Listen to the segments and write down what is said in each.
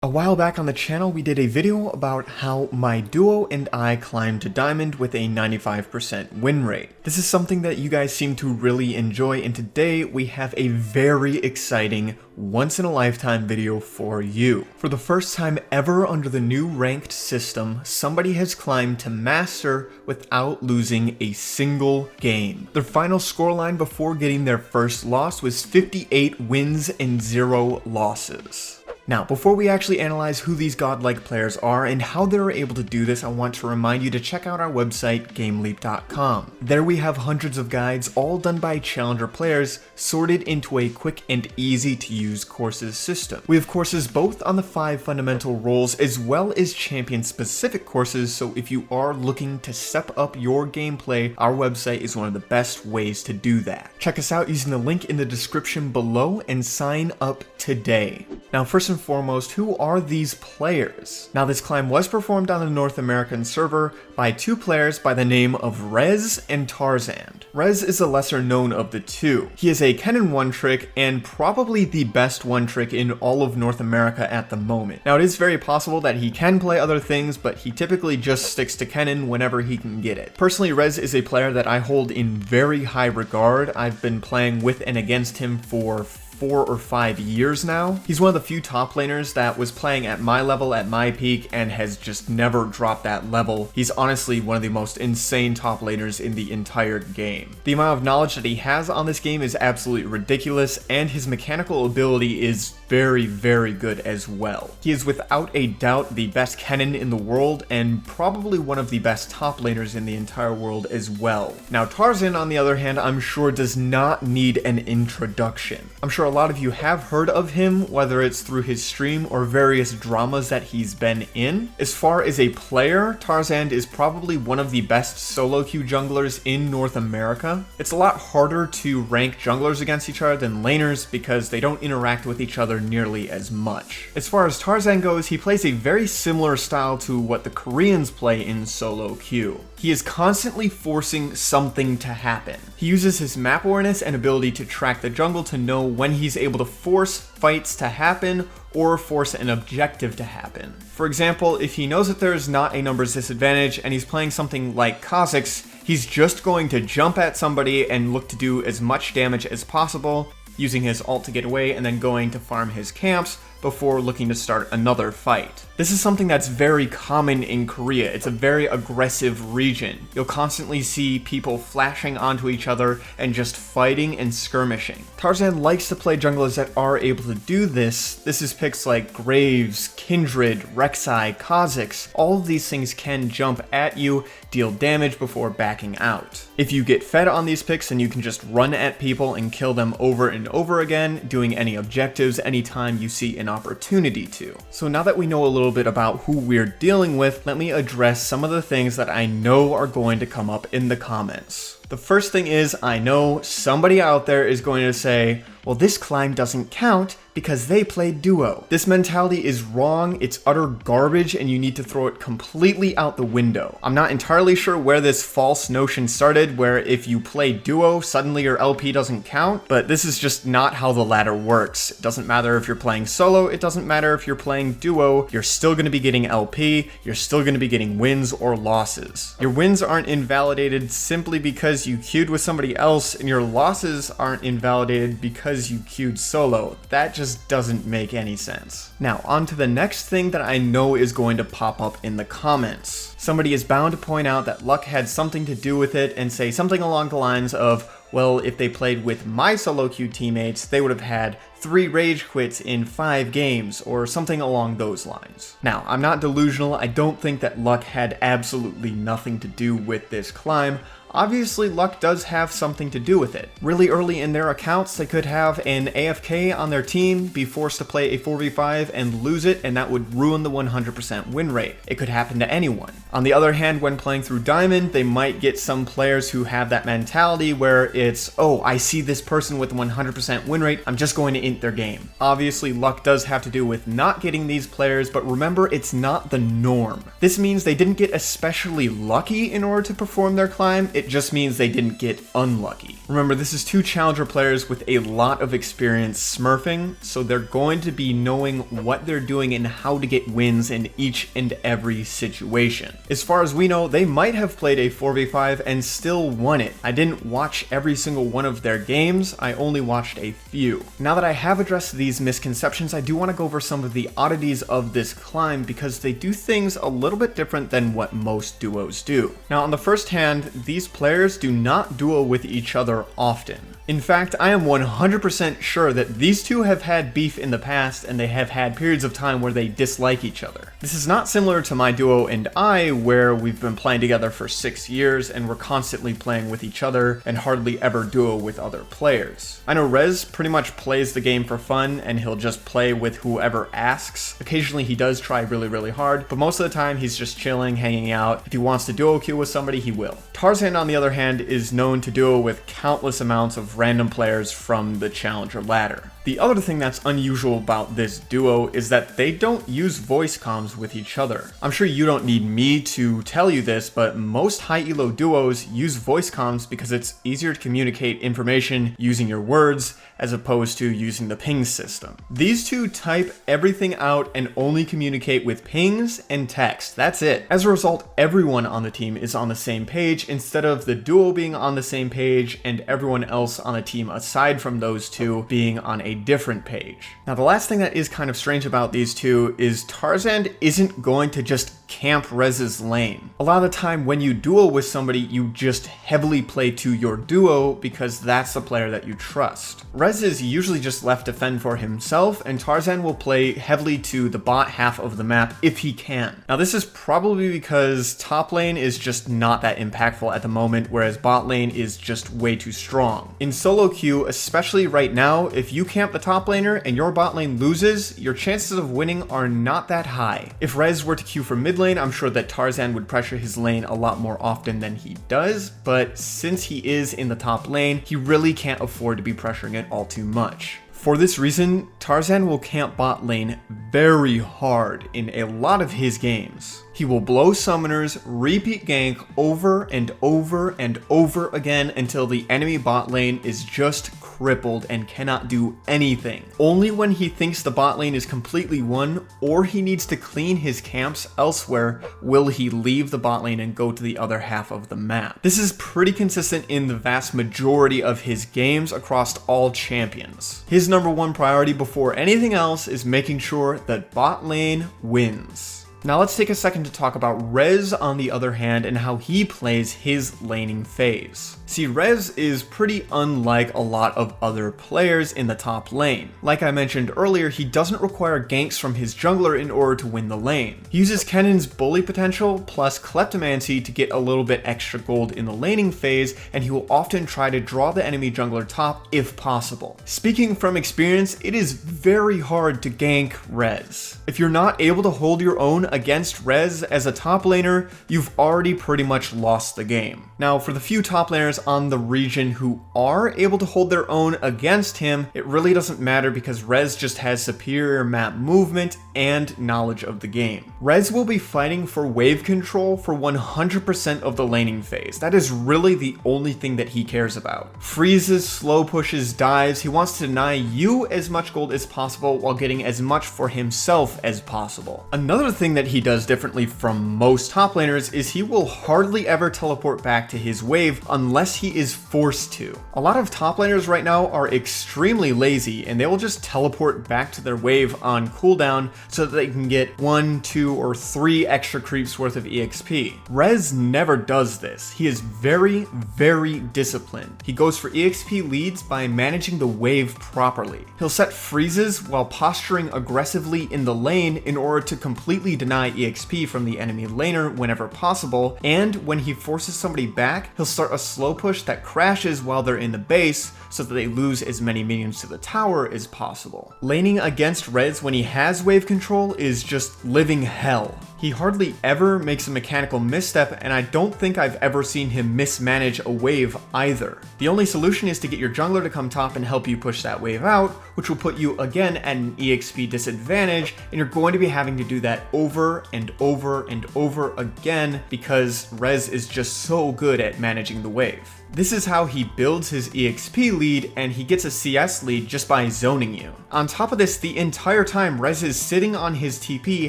A while back on the channel, we did a video about how my duo and I climbed to Diamond with a 95% win rate. This is something that you guys seem to really enjoy, and today we have a very exciting once-in-a-lifetime video for you. For the first time ever under the new ranked system, somebody has climbed to Master without losing a single game. Their final scoreline before getting their first loss was 58 wins and 0 losses. Now, before we actually analyze who these godlike players are and how they were able to do this, I want to remind you to check out our website, GameLeap.com. There we have hundreds of guides, all done by challenger players, sorted into a quick and easy to use courses system. We have courses both on the 5 fundamental roles as well as champion specific courses, so if you are looking to step up your gameplay, our website is one of the best ways to do that. Check us out using the link in the description below and sign up today. Now, first and foremost, who are these players? Now, this climb was performed on the North American server by 2 players by the name of Rezz and Tarzaned. Rezz is the lesser known of the two. He is a Kennen one-trick and probably the best one-trick in all of North America at the moment. Now, it is very possible that he can play other things, but he typically just sticks to Kennen whenever he can get it. Personally, Rezz is a player that I hold in very high regard. I've been playing with and against him for 4 or 5 years now. He's one of the few top laners that was playing at my level at my peak and has just never dropped that level. He's honestly one of the most insane top laners in the entire game. The amount of knowledge that he has on this game is absolutely ridiculous, and his mechanical ability is very, very good as well. He is without a doubt the best Kennen in the world and probably one of the best top laners in the entire world as well. Now, Tarzan, on the other hand, I'm sure does not need an introduction. I'm sure a lot of you have heard of him, whether it's through his stream or various dramas that he's been in. As far as a player, Tarzaned is probably one of the best solo queue junglers in North America. It's a lot harder to rank junglers against each other than laners because they don't interact with each other nearly as much. As far as Tarzan goes, he plays a very similar style to what the Koreans play in solo queue. He is constantly forcing something to happen. He uses his map awareness and ability to track the jungle to know when he's able to force fights to happen or force an objective to happen. For example, if he knows that there is not a numbers disadvantage and he's playing something like Kha'Zix, he's just going to jump at somebody and look to do as much damage as possible, using his ult to get away and then going to farm his camps before looking to start another fight. This is something that's very common in Korea. It's a very aggressive region. You'll constantly see people flashing onto each other and just fighting and skirmishing. Tarzan likes to play junglers that are able to do this. This is picks like Graves, Kindred, Rek'Sai, Kha'Zix. All of these things can jump at you, deal damage before backing out. If you get fed on these picks, then you can just run at people and kill them over and over again, doing any objectives anytime you see an opportunity to. So now that we know a little bit about who we're dealing with, let me address some of the things that I know are going to come up in the comments. The first thing is, I know somebody out there is going to say, well, this climb doesn't count because they played duo. This mentality is wrong, it's utter garbage, and you need to throw it completely out the window. I'm not entirely sure where this false notion started, where if you play duo, suddenly your LP doesn't count, but this is just not how the ladder works. It doesn't matter if you're playing solo, it doesn't matter if you're playing duo, you're still going to be getting LP, you're still going to be getting wins or losses. Your wins aren't invalidated simply because you queued with somebody else, and your losses aren't invalidated because you queued solo. That just doesn't make any sense. Now, on to the next thing that I know is going to pop up in the comments. Somebody is bound to point out that luck had something to do with it and say something along the lines of, well, if they played with my solo queue teammates, they would have had 3 rage quits in 5 games, or something along those lines. Now, I'm not delusional. I don't think that luck had absolutely nothing to do with this climb. Obviously, luck does have something to do with it. Really early in their accounts, they could have an AFK on their team, be forced to play a 4v5 and lose it, and that would ruin the 100% win rate. It could happen to anyone. On the other hand, when playing through Diamond, they might get some players who have that mentality where it's, oh, I see this person with a 100% win rate, I'm just going to int their game. Obviously, luck does have to do with not getting these players, but remember, it's not the norm. This means they didn't get especially lucky in order to perform their climb. it just means they didn't get unlucky. Remember, this is two challenger players with a lot of experience smurfing, so they're going to be knowing what they're doing and how to get wins in each and every situation. As far as we know, they might have played a 4v5 and still won it. I didn't watch every single one of their games, I only watched a few. Now that I have addressed these misconceptions, I do want to go over some of the oddities of this climb because they do things a little bit different than what most duos do. Now on the first hand, these players do not duo with each other often. In fact, I am 100% sure that these two have had beef in the past and they have had periods of time where they dislike each other. This is not similar to my duo and I, where we've been playing together for 6 years and we're constantly playing with each other and hardly ever duo with other players. I know Rezz pretty much plays the game for fun and he'll just play with whoever asks. Occasionally he does try really hard, but most of the time he's just chilling, hanging out. If he wants to duo queue with somebody, he will. Tarzan, on the other hand, is known to duo with countless amounts of random players from the challenger ladder. The other thing that's unusual about this duo is that they don't use voice comms with each other. I'm sure you don't need me to tell you this, but most high elo duos use voice comms because it's easier to communicate information using your words as opposed to using the ping system. These two type everything out and only communicate with pings and text. That's it. As a result, everyone on the team is on the same page instead of the duo being on the same page and everyone else on the team aside from those two being on a different page. Now, the last thing that is kind of strange about these two is Tarzan isn't going to just camp Rezz's lane. A lot of the time when you duo with somebody, you just heavily play to your duo because that's the player that you trust. Rezz is usually just left to fend for himself, and Tarzan will play heavily to the bot half of the map if he can. Now this is probably because top lane is just not that impactful at the moment, whereas bot lane is just way too strong. In solo queue, especially right now, if you camp the top laner and your bot lane loses, your chances of winning are not that high. If Rezz were to queue for mid lane, I'm sure that Tarzan would pressure his lane a lot more often than he does, but since he is in the top lane, he really can't afford to be pressuring it all too much. For this reason, Tarzan will camp bot lane very hard in a lot of his games. He will blow summoners, repeat gank over and over and over again until the enemy bot lane is just crippled and cannot do anything. Only when he thinks the bot lane is completely won or he needs to clean his camps elsewhere will he leave the bot lane and go to the other half of the map. This is pretty consistent in the vast majority of his games across all champions. His number one priority before anything else is making sure that bot lane wins. Now let's take a second to talk about Rezz on the other hand and how he plays his laning phase. See, Rezz is pretty unlike a lot of other players in the top lane. Like I mentioned earlier, he doesn't require ganks from his jungler in order to win the lane. He uses Kennen's bully potential plus kleptomancy to get a little bit extra gold in the laning phase, and he will often try to draw the enemy jungler top if possible. Speaking from experience, it is very hard to gank Rezz. If you're not able to hold your own against Rezz as a top laner, you've already pretty much lost the game. Now, for the few top laners on the region who are able to hold their own against him, it really doesn't matter because Rezz just has superior map movement and knowledge of the game. Rezz will be fighting for wave control for 100% of the laning phase. That is really the only thing that he cares about. Freezes, slow pushes, dives, he wants to deny you as much gold as possible while getting as much for himself as possible. Another thing that he does differently from most top laners is he will hardly ever teleport back to his wave unless he is forced to. A lot of top laners right now are extremely lazy and they will just teleport back to their wave on cooldown so that they can get 1, 2, or 3 extra creeps worth of EXP. Rezz never does this. He is very disciplined. He goes for EXP leads by managing the wave properly. He'll set freezes while posturing aggressively in the lane in order to completely deny EXP from the enemy laner whenever possible, and when he forces somebody back, he'll start a slow push that crashes while they're in the base so that they lose as many minions to the tower as possible. Laning against Rezz when he has wave control is just living hell. He hardly ever makes a mechanical misstep, and I don't think I've ever seen him mismanage a wave either. The only solution is to get your jungler to come top and help you push that wave out, which will put you again at an EXP disadvantage, and you're going to be having to do that over and over and over again because Rezz is just so good at managing the wave. This is how he builds his EXP lead, and he gets a CS lead just by zoning you. On top of this, the entire time Rezz is sitting on his TP,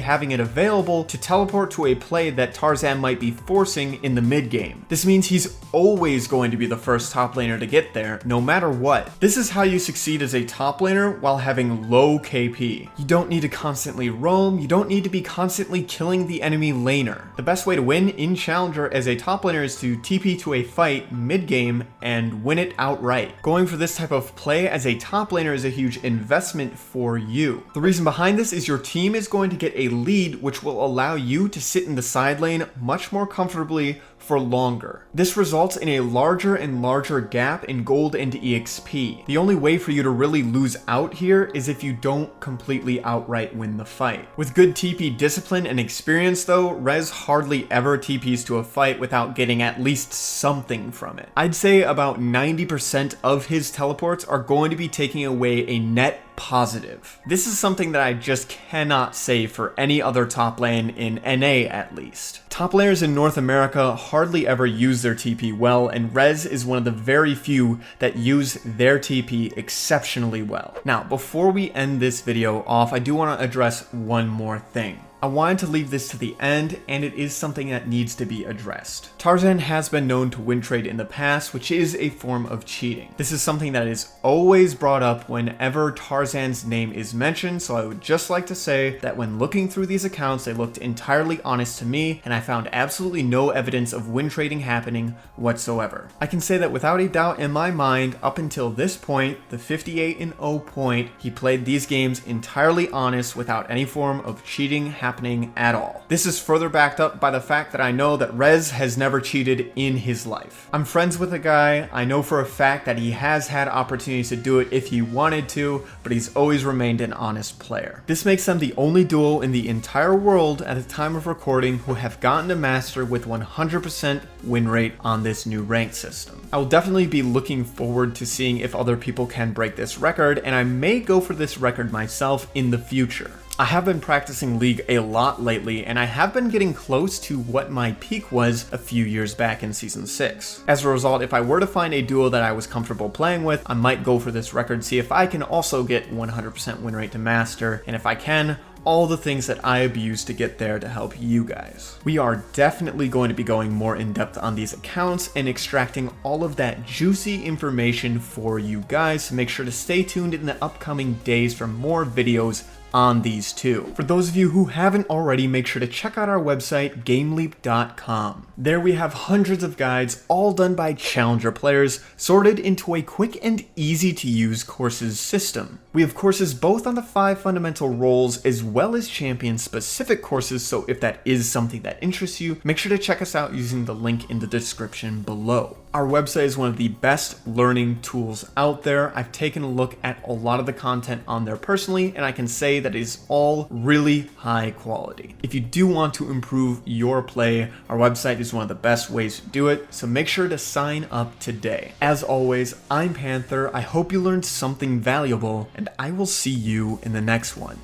having it available to teleport to a play that Tarzan might be forcing in the mid game. This means he's always going to be the first top laner to get there, no matter what. This is how you succeed as a top laner while having low KP. You don't need to constantly roam, you don't need to be constantly killing the enemy laner. The best way to win in Challenger as a top laner is to TP to a fight mid game and win it outright. Going for this type of play as a top laner is a huge investment for you. The reason behind this is your team is going to get a lead which will allow you to sit in the side lane much more comfortably for longer. This results in a larger and larger gap in gold and EXP. The only way for you to really lose out here is if you don't completely outright win the fight. With good TP discipline and experience though, Rezz hardly ever TPs to a fight without getting at least something from it. I'd say about 90% of his teleports are going to be taking away a net positive. This is something that I just cannot say for any other top lane in NA at least. Top laners in North America hardly ever use their TP well, and Rezz is one of the very few that use their TP exceptionally well. Now, before we end this video off, I do want to address one more thing. I wanted to leave this to the end, and it is something that needs to be addressed. Tarzan has been known to win trade in the past, which is a form of cheating. This is something that is always brought up whenever Tarzan's name is mentioned, so I would just like to say that when looking through these accounts, they looked entirely honest to me, and I found absolutely no evidence of win trading happening whatsoever. I can say that without a doubt in my mind, up until this point, the 58-0 point, he played these games entirely honest without any form of cheating happening at all. This is further backed up by the fact that I know that Rezz has never cheated in his life. I'm friends with the guy, I know for a fact that he has had opportunities to do it if he wanted to, but he's always remained an honest player. This makes them the only duo in the entire world at the time of recording who have gotten to master with 100% win rate on this new rank system. I will definitely be looking forward to seeing if other people can break this record, and I may go for this record myself in the future. I have been practicing League a lot lately, and I have been getting close to what my peak was a few years back in Season 6. As a result, if I were to find a duo that I was comfortable playing with, I might go for this record, see if I can also get 100% win rate to master, and if I can, all the things that I abuse to get there to help you guys. We are definitely going to be going more in depth on these accounts and extracting all of that juicy information for you guys, so make sure to stay tuned in the upcoming days for more videos on these two. For those of you who haven't already, make sure to check out our website, GameLeap.com. There we have hundreds of guides, all done by Challenger players, sorted into a quick and easy to use courses system. We have courses both on the 5 fundamental roles as well as champion specific courses, so if that is something that interests you, make sure to check us out using the link in the description below. Our website is one of the best learning tools out there. I've taken a look at a lot of the content on there personally, and I can say that it is all really high quality. If you do want to improve your play, our website is one of the best ways to do it, so make sure to sign up today. As always, I'm Panther. I hope you learned something valuable, and I will see you in the next one.